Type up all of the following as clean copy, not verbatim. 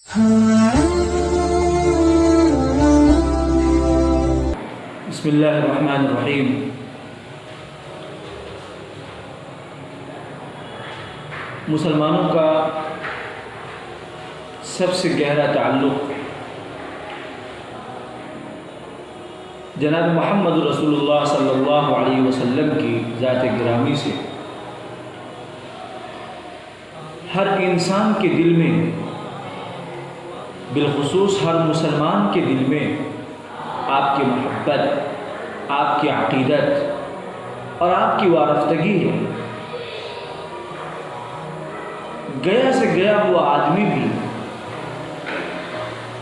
بسم اللہ الرحمن الرحیم۔ مسلمانوں کا سب سے گہرا تعلق جناب محمد رسول اللہ صلی اللہ علیہ وسلم کی ذات گرامی سے۔ ہر انسان کے دل میں، بالخصوص ہر مسلمان کے دل میں آپ کی محبت، آپ کی عقیدت اور آپ کی وارفتگی ہے۔ گیا سے گیا ہوا آدمی بھی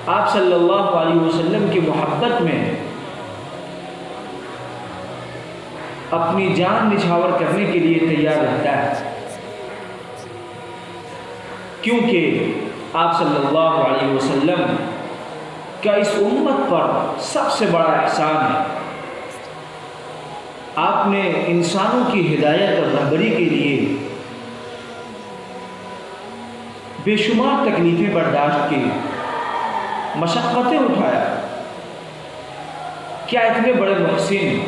آپ صلی اللہ علیہ وسلم کی محبت میں اپنی جان نچھاور کرنے کے لیے تیار رہتا ہے، کیونکہ آپ صلی اللہ علیہ وسلم کا اس امت پر سب سے بڑا احسان ہے۔ آپ نے انسانوں کی ہدایت اور رہبری کے لیے بے شمار تکلیفیں برداشت کی، مشقتیں اٹھایا۔ کیا اتنے بڑے محسن،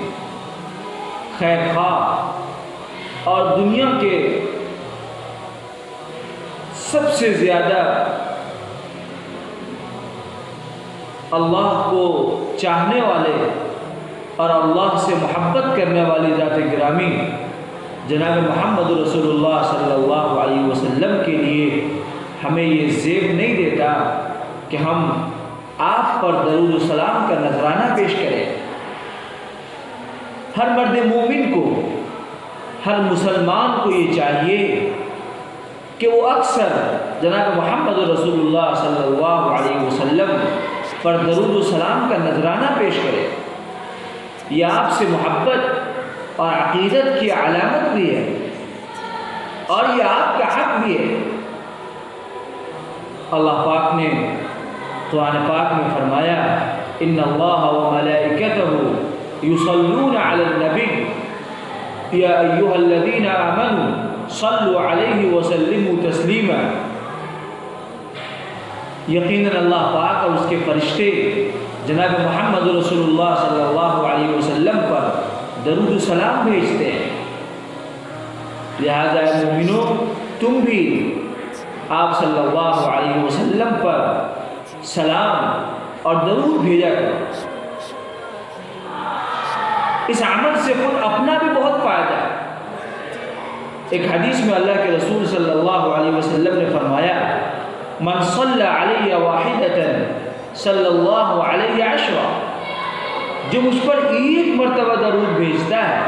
خیر خواہ اور دنیا کے سب سے زیادہ اللہ کو چاہنے والے اور اللہ سے محبت کرنے والی ذات گرامی جناب محمد رسول اللہ صلی اللہ علیہ وسلم کے لیے ہمیں یہ زیب نہیں دیتا کہ ہم آپ پر درود و سلام کا نذرانہ پیش کریں؟ ہر مرد مومن کو، ہر مسلمان کو یہ چاہیے کہ وہ اکثر جناب محمد رسول اللہ صلی اللہ علیہ وسلم پر درود و سلام کا نذرانہ پیش کرے۔ یہ آپ سے محبت اور عقیدت کی علامت بھی ہے اور یہ آپ کا حق بھی ہے۔ اللہ پاک نے قرآن پاک میں فرمایا، ان اللہ وملائکتہ یصلون علی النبی یا ایھا الذین آمنوا صلوا علیہ وسلموا تسلیما۔ یقیناً اللہ پاک اور اس کے فرشتے جناب محمد رسول اللہ صلی اللہ علیہ وسلم پر درود و سلام بھیجتے ہیں، لہذا اے مومنو تم بھی آپ صلی اللہ علیہ وسلم پر سلام اور درود بھیجا کرو۔ اس عمل سے خود اپنا بھی بہت فائدہ ہے۔ ایک حدیث میں اللہ کے رسول صلی اللہ علیہ وسلم نے فرمایا، من صلی علی واحدۃ صلی اللہ علیہ عشرہ، جو مجھ پر ایک مرتبہ درود بھیجتا ہے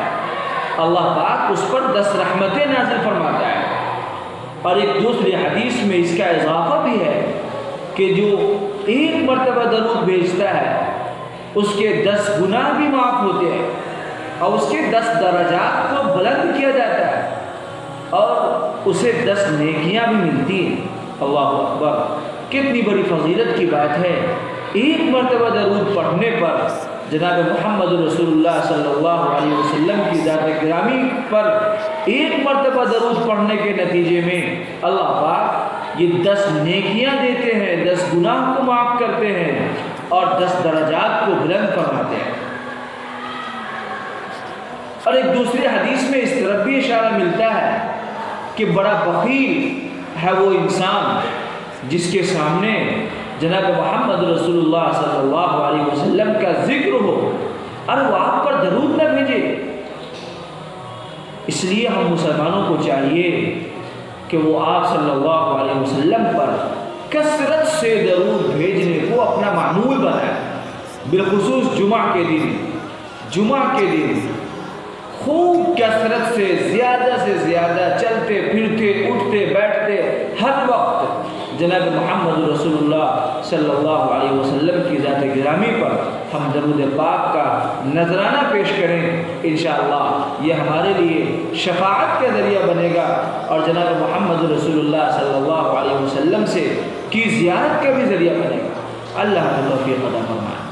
اللہ پاک اس پر 10 رحمتیں نازل فرماتا ہے۔ اور ایک دوسری حدیث میں اس کا اضافہ بھی ہے کہ جو ایک مرتبہ درود بھیجتا ہے اس کے 10 گناہ بھی معاف ہوتے ہیں اور اس کے 10 درجات کو بلند کیا جاتا ہے اور اسے 10 نیکیاں بھی ملتی ہیں۔ اللہ اکبر، کتنی بڑی فضیلت کی بات ہے۔ ایک مرتبہ درود پڑھنے پر جناب محمد رسول اللہ صلی اللہ علیہ وسلم کی ذات گرامی پر ایک مرتبہ درود پڑھنے کے نتیجے میں اللہ پاک یہ 10 نیکیاں دیتے ہیں، 10 گناہ کو معاف کرتے ہیں اور 10 درجات کو بلند فرماتے ہیں۔ اور ایک دوسری حدیث میں اس طرف بھی اشارہ ملتا ہے کہ بڑا بخیل ہے وہ انسان جس کے سامنے جناب محمد رسول اللہ صلی اللہ علیہ وسلم کا ذکر ہو اور وہ آپ پر درود نہ بھیجے۔ اس لیے ہم مسلمانوں کو چاہیے کہ وہ آپ صلی اللہ علیہ وسلم پر کثرت سے درود بھیجنے کو اپنا معمول بنائیں، بالخصوص جمعہ کے دن خوب کثرت سے زیادہ چلتے پھرتے اٹھتے بیٹھتے ہر وقت جناب محمد رسول اللہ صلی اللہ علیہ وسلم کی ذات گرامی پر ہم درود پاک کا نذرانہ پیش کریں۔ انشاءاللہ یہ ہمارے لیے شفاعت کا ذریعہ بنے گا اور جناب محمد رسول اللہ صلی اللہ علیہ وسلم سے کی زیارت کا بھی ذریعہ بنے گا۔ اللہ توفیق عطا فرمائے۔